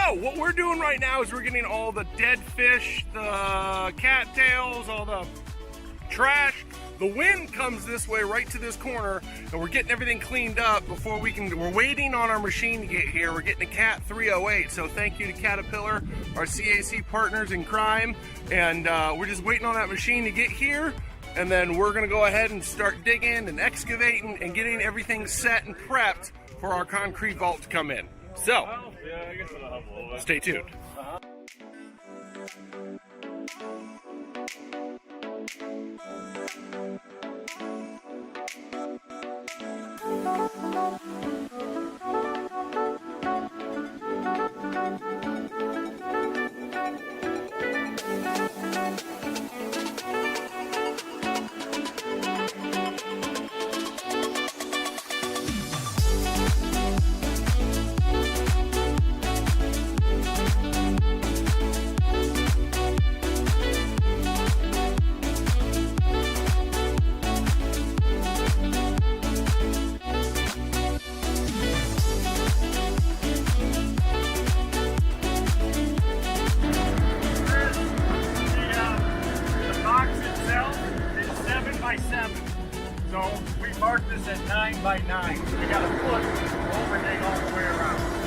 So what we're doing right now is we're getting all the dead fish, the cattails, all the trash. The wind comes this way right to this corner, and we're getting everything cleaned up before we're waiting on our machine to get here. We're getting a Cat 308, so thank you to Caterpillar, our CAC partners in crime, and we're just waiting on that machine to get here, and then we're gonna go ahead and start digging and excavating and getting everything set and prepped for our concrete vault to come in. So, stay tuned. So we marked this at 9 by 9. So we got a foot overhang all the way around.